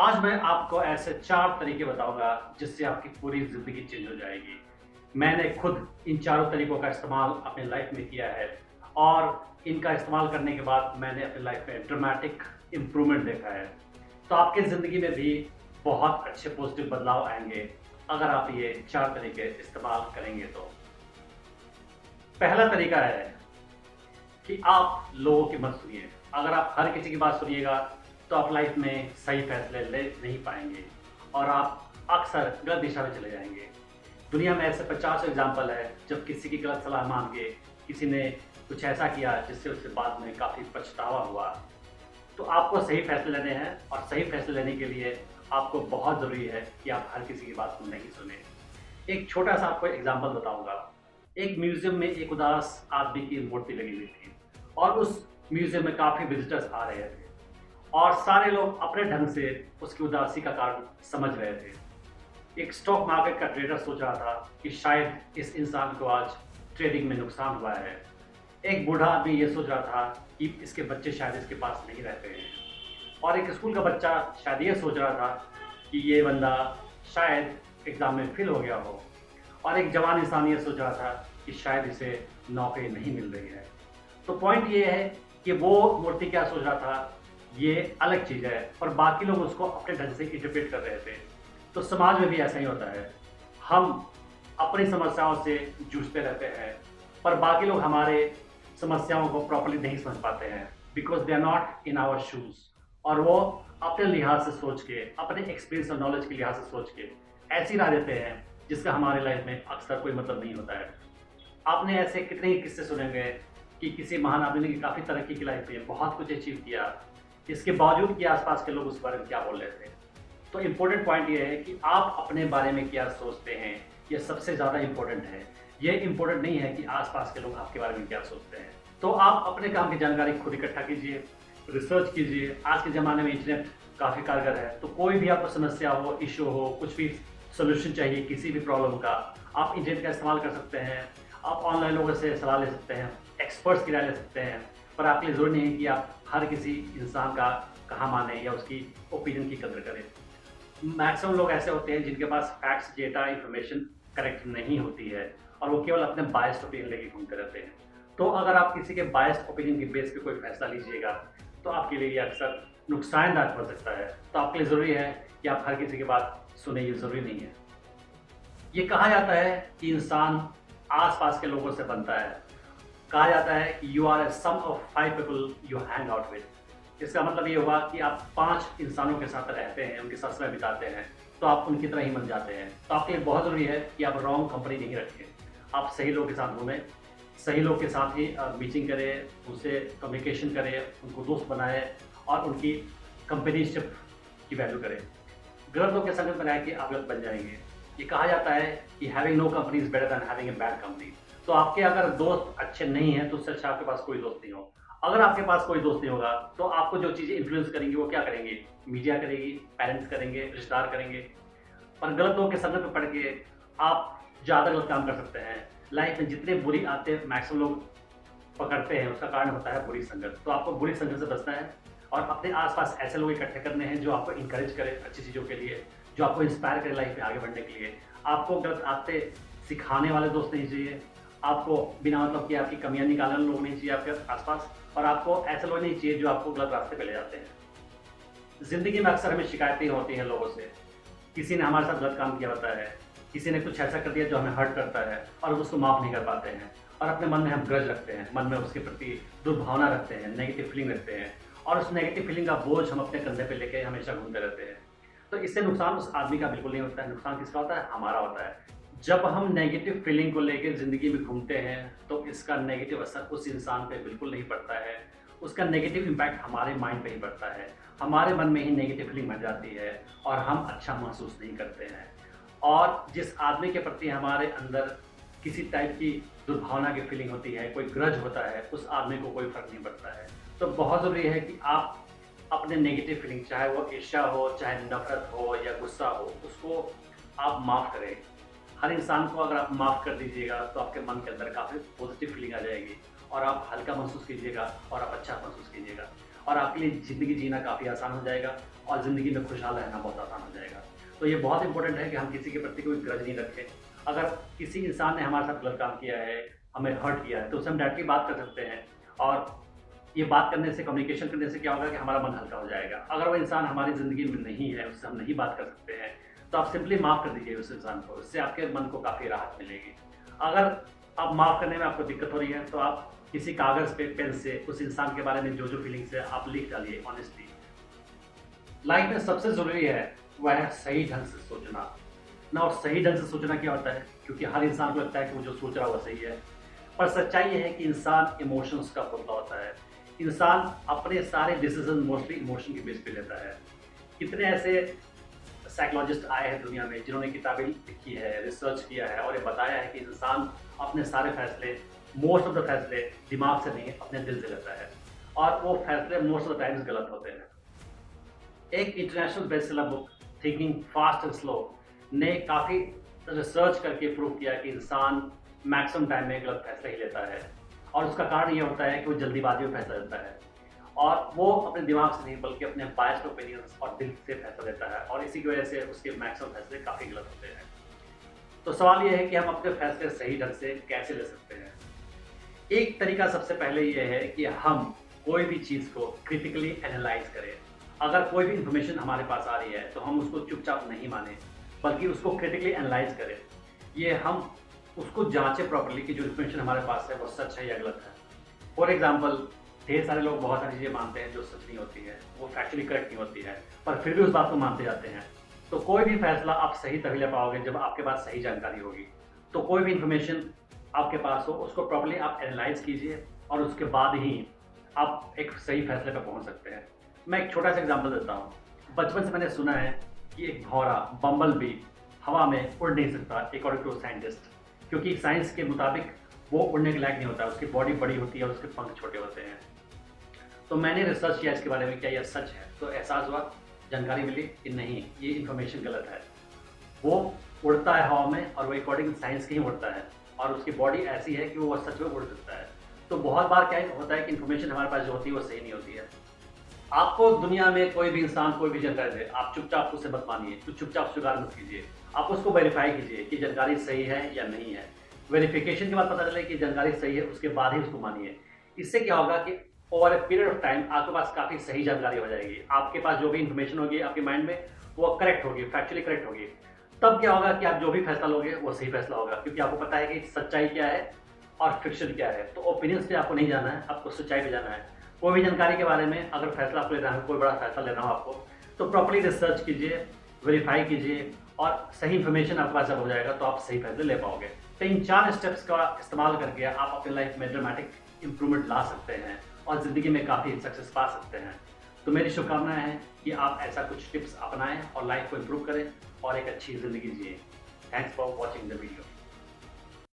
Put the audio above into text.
आज मैं आपको ऐसे 4 तरीके बताऊँगा जिससे आपकी पूरी ज़िंदगी चेंज हो जाएगी। मैंने खुद इन चारों तरीकों का इस्तेमाल अपनी लाइफ़ में किया है और इनका इस्तेमाल करने के बाद मैंने अपनी लाइफ़ में ड्रामेटिक इम्प्रूवमेंट देखा है। तो आपकी ज़िंदगी में भी बहुत अच्छे पॉज़िटिव बदलाव आएँगे अगर आप ये 4 तरीके इस्तेमाल करेंगे तो। पहला तरीका है कि आप लोगों की मत सुनिए। अगर आप हर किसी की बात सुनिएगा, तो आप लाइफ में सही फैसले ले नहीं पाएँगे और आप अक्सर गलत दिशा में चले जाएँगे। दुनिया में ऐसे 50 एग्ज़ाम्पल है, जब किसी की गलत सलाह मान के किसी ने कुछ ऐसा किया जिससे उसे बाद में काफ़ी पछतावा हुआ। तो आपको सही फैसले लेने हैं और सही फैसले लेने के लिए आपको बहुत ज़रूरी है कि आप हर किसी की बात को नहीं सुनें। एक छोटा-सा आपको एग्ज़ाम्पल बताऊँगा। एक म्यूज़ियम में एक उदास आदमी की मूर्ति लगी हुई थी और उस म्यूज़ियम में काफ़ी विज़िटर्स आ रहे थे और सारे लोग अपने ढंग से उसकी उदासी का कारण समझ रहे थे। एक स्टॉक मार्केट का ट्रेडर सोच रहा था कि शायद इस इंसान को आज ट्रेडिंग में नुकसान हुआ है। एक बूढ़ा आदमी ये सोच रहा था कि इसके बच्चे शायद इसके पास नहीं रहते हैं और एक स्कूल का बच्चा शायद ये सोच रहा था कि ये बंदा शायद एग्ज़ाम में फेल हो गया हो और एक जवान इंसान ये सोच रहा था कि शायद इसे नौकरी नहीं मिल रही है। तो पॉइंट ये है कि वो मूर्ति क्या सोच रहा था, ये अलग चीज़ है और बाकी लोग उसको अपने ढंग से इंटरप्रेट कर रहे थे। तो समाज में भी ऐसा ही होता है। हम अपनी समस्याओं से जूझते रहते हैं, पर बाकी लोग हमारे समस्याओं को प्रॉपर्ली नहीं समझ पाते हैं because they are not in our shoes और वो अपने लिहाज से सोच के, अपने एक्सपीरियंस और नॉलेज के लिहाज से सोच के ऐसी राय देते हैं जिसका हमारे लाइफ में अक्सर कोई मतलब नहीं होता है। आपने ऐसे कितने ही किस्से सुने होंगे कि किसी महान आदमी ने काफ़ी तरक्की की लाइफ में बहुत कुछ अचीव किया, इसके बावजूद कि आसपास के लोग उस बारे में क्या बोल रहे थे। तो इम्पोर्टेंट पॉइंट ये है कि आप अपने बारे में क्या सोचते हैं, ये सबसे ज़्यादा इम्पोर्टेंट है। ये इम्पोर्टेंट नहीं है कि आसपास के लोग आपके बारे में क्या सोचते हैं। तो आप अपने काम की जानकारी खुद इकट्ठा कीजिए, रिसर्च कीजिए। आज के ज़माने में इंटरनेट काफ़ी कारगर है, तो कोई भी आपको समस्या हो, इश्यू हो, कुछ भी सॉल्यूशन चाहिए किसी भी प्रॉब्लम का, आप इंटरनेट का इस्तेमाल कर सकते हैं। आप ऑनलाइन लोगों से सलाह ले सकते हैं, एक्सपर्ट्स की राय ले सकते हैं, पर आपके लिए ज़रूरी नहीं है कि आप हर किसी इंसान का कहा माने या उसकी ओपिनियन की कदर करें। मैक्सिमम लोग ऐसे होते हैं जिनके पास फैक्ट्स, डेटा, इन्फॉर्मेशन करेक्ट नहीं होती है और वो केवल अपने बायस्ड ओपिनियन लेके घूमते रहते हैं। तो अगर आप किसी के बायस्ड ओपिनियन के बेस पे कोई फैसला लीजिएगा, तो आपके लिए ये अक्सर नुकसानदायक हो सकता है। तो आपके लिए ज़रूरी है कि आप हर किसी की बात सुने, ये ज़रूरी नहीं है। ये कहा जाता है कि इंसान आस-पास के लोगों से बनता है। कहा जाता है कि you are a sum of 5 people you hang out with. इसका मतलब ये हुआ कि आप 5 इंसानों के साथ रहते हैं, उनके साथ समय बिताते हैं, तो आप उनकी तरह ही बन जाते हैं। तो आपके लिए बहुत ज़रूरी है कि आप रॉन्ग कंपनी नहीं रखें। आप सही लोग के साथ घूमें, सही लोग के साथ ही मीटिंग करें, उनसे कम्युनिकेशन करें, उनको दोस्त बनाएँ और उनकी कंपनीशिप की वैल्यू करें। गलत लोग के संगत में रह के आप गलत बन जाएँगे। ये कहा जाता है कि having no company is better than having a bad company. तो आपके अगर दोस्त अच्छे नहीं हैं, तो उससे अच्छा आपके पास कोई दोस्त नहीं हो। अगर आपके पास कोई दोस्त नहीं होगा, तो आपको जो चीज़ें इन्फ्लुएंस करेंगी, वो क्या करेंगी? मीडिया करेगी, पेरेंट्स करेंगे, रिश्तेदार करेंगे। पर गलत लोगों के संगत में पड़ के आप ज़्यादा गलत काम कर सकते हैं। लाइफ में जितने बुरी आदतें मैक्सिमम लोग पकड़ते हैं, उसका कारण होता है बुरी संगत। तो आपको बुरी संगत से बचना है और अपने आस-पास ऐसे लोग इकट्ठे करने हैं जो आपको एनकरेज करें अच्छी चीज़ों के लिए, जो आपको इंस्पायर करें लाइफ में आगे बढ़ने के लिए। आपको गलत आदतें सिखाने वाले दोस्त नहीं चाहिए, आपको बिना मतलब कि आपकी कमियाँ निकालने वाले लोग नहीं चाहिए आपके आस-पास और आपको ऐसे लोग नहीं चाहिए जो आपको गलत रास्ते पे ले जाते हैं। ज़िंदगी में अक्सर हमें शिकायतें होती हैं लोगों से। किसी ने हमारे साथ गलत काम किया होता है, किसी ने कुछ ऐसा कर दिया जो हमें हर्ट करता है और हम उसको माफ़ नहीं कर पाते हैं और अपने मन में हम ग्रज रखते हैं, मन में उसके प्रति दुर्भावना रखते हैं, नेगेटिव फीलिंग रखते हैं और उस नेगेटिव फीलिंग का बोझ हम अपने कंधे पे लेके हमेशा घूमते रहते हैं। तो इससे नुकसान उस आदमी का बिल्कुल नहीं होता है, नुकसान किसका होता है? हमारा होता है। जब हम नेगेटिव फीलिंग को लेके ज़िंदगी में घूमते हैं, तो इसका नेगेटिव असर उस इंसान पे बिल्कुल नहीं पड़ता है। उसका नेगेटिव इम्पैक्ट हमारे माइंड पे ही पड़ता है। हमारे मन में ही नेगेटिव फीलिंग बन जाती है और हम अच्छा महसूस नहीं करते हैं। और जिस आदमी के प्रति हमारे अंदर किसी टाइप की दुर्भावना की फीलिंग होती है, कोई ग्रज होता है, उस आदमी को कोई फ़र्क नहीं पड़ता है। तो बहुत ज़रूरी है कि आप अपने नेगेटिव फीलिंग, चाहे वो ईर्ष्या हो, चाहे नफ़रत हो या गुस्सा हो, उसको आप माफ़ करें। हर इंसान को अगर आप माफ़ कर दीजिएगा, तो आपके मन के अंदर काफ़ी पॉज़िटिव फीलिंग आ जाएगी और आप हल्का महसूस कीजिएगा और आप अच्छा महसूस कीजिएगा। और आपके लिए ज़िंदगी जीना काफ़ी आसान हो जाएगा और ज़िंदगी में खुशहाल रहना बहुत आसान हो जाएगा। तो ये बहुत इंपॉर्टेंट है कि हम किसी के प्रति कोई ग्रज नहीं रखें। अगर किसी इंसान ने हमारे साथ गलत काम किया है, हमें हर्ट किया है, तो उससे हम डायरेक्टली बात कर सकते हैं और ये बात करने से, कम्युनिकेशन करने से क्या होगा कि हमारा मन हल्का हो जाएगा। अगर वो इंसान हमारी ज़िंदगी में नहीं है, उससे हम नहीं बात कर सकते हैं, तो आप सिंपली माफ़ कर दीजिए उस इंसान को, इससे आपके मन को काफ़ी राहत मिलेगी। अगर आप माफ़ करने में आपको दिक्कत हो रही है, तो आप किसी कागज़ पे, पेन से उस इंसान के बारे में जो-जो फीलिंग्स है, आप लिख डालिए ऑनेस्टली। लाइफ में सबसे ज़रूरी है, वह है सही ढंग से सोचना। ना और सही ढंग से सोचना क्या होता है? क्योंकि हर इंसान को लगता है कि वो जो सोच रहा है वो सही है। पर सच्चाई ये है कि इंसान इमोशंस का पुतला होता है। इंसान अपने सारे डिसीज़न मोस्टली इमोशन के बेस पे लेता है। कितने ऐसे साइकोलॉजिस्ट आए हैं दुनिया में जिन्होंने किताबें लिखी है, रिसर्च किया है और ये बताया है कि इंसान अपने सारे फैसले, मोस्ट ऑफ द फैसले दिमाग से नहीं, अपने दिल से लेता है और वो फैसले मोस्ट ऑफ द टाइम्स गलत होते हैं। एक international bestseller book thinking fast and slow ने काफ़ी रिसर्च करके प्रूव किया कि इंसान मैक्सिमम टाइम में गलत फैसले ही लेता है और उसका कारण ये होता है कि वो जल्दीबाजी में फैसला लेता है और वो अपने दिमाग से नहीं बल्कि अपने बायस्ड ओपिनियंस और दिल से फैसला लेता है और इसी की वजह से उसके मैक्सिमम फैसले काफ़ी गलत होते हैं। तो सवाल ये है कि हम अपने फैसले सही ढंग से कैसे ले सकते हैं। एक तरीका सबसे पहले ये है कि हम कोई भी चीज़ को क्रिटिकली एनालाइज करें। अगर कोई भी इंफॉर्मेशन हमारे पास आ रही है तो हम उसको चुपचाप नहीं माने बल्कि उसको क्रिटिकली एनालाइज करें। ये हम उसको जांचें प्रॉपर्ली कि जो इंफॉर्मेशन हमारे पास है वो सच है या गलत है। फॉर एग्जाम्पल, ढेर सारे लोग बहुत सारी चीज़ें मानते हैं जो सच नहीं होती है, वो फैक्चुअली करेक्ट नहीं होती है, पर फिर भी उस बात को मानते जाते हैं। तो कोई भी फैसला आप सही तभी ले पाओगे जब आपके पास सही जानकारी होगी। तो कोई भी इंफॉर्मेशन आपके पास हो उसको प्रॉपर्ली आप एनालाइज कीजिए और उसके बाद ही आप एक सही फैसले पर पहुंच सकते हैं। मैं एक छोटा सा एग्जांपल देता हूँ। बचपन से मैंने सुना है कि एक भौरा, बम्बल बी हवा में उड़ नहीं सकता अकॉर्डिंग टू साइंटिस्ट, क्योंकि साइंस के मुताबिक वो उड़ने के लायक नहीं होता, उसकी बॉडी बड़ी होती है और उसके पंख छोटे होते हैं। तो मैंने रिसर्च किया इसके बारे में, क्या यह सच है? तो एहसास हुआ, जानकारी मिली कि नहीं, ये इन्फॉर्मेशन गलत है। वो उड़ता है हवा में और वो अकॉर्डिंग साइंस के ही उड़ता है और उसकी बॉडी ऐसी है कि वो सच में उड़ सकता है। तो बहुत बार क्या होता है कि इन्फॉर्मेशन हमारे पास जो होती है वो सही नहीं होती है। आपको दुनिया में कोई भी इंसान कोई भी जानकारी दे, आप चुपचाप उसे मत मानिए, तो चुपचाप स्वीकार मत कीजिए। आप उसको वेरीफाई कीजिए कि जानकारी सही है या नहीं है। वेरिफिकेशन के बाद पता चले कि जानकारी सही है, उसके बाद ही उसको मानिए। इससे क्या होगा कि over a period of time आपके पास काफ़ी सही जानकारी हो जाएगी। आपके पास जो भी इन्फॉर्मेशन होगी आपके माइंड में वो करेक्ट होगी, फैक्चुअली करेक्ट होगी। तब क्या होगा कि आप जो भी फैसला लोगे वो सही फैसला होगा, क्योंकि आपको पता है कि सच्चाई क्या है और फिक्शन क्या है। तो ओपिनियंस पे आपको नहीं जाना है, आपको सच्चाई पे जाना है। कोई भी जानकारी के बारे में अगर फैसला आपको लेना है, कोई बड़ा फैसला लेना हो आपको, तो प्रॉपर्ली रिसर्च कीजिए, वेरीफाई कीजिए और सही इन्फॉर्मेशन आपके पास जब हो जाएगा तो आप सही फैसले ले पाओगे। तो इन 4 स्टेप्स का इस्तेमाल करके आप अपनी लाइफ में ड्रामेटिक इंप्रूवमेंट ला सकते हैं और ज़िंदगी में काफ़ी सक्सेस पा सकते हैं। तो मेरी शुभकामनाएं हैं कि आप ऐसा कुछ टिप्स अपनाएं और लाइफ को इम्प्रूव करें और एक अच्छी ज़िंदगी जिए। Thanks for watching the video.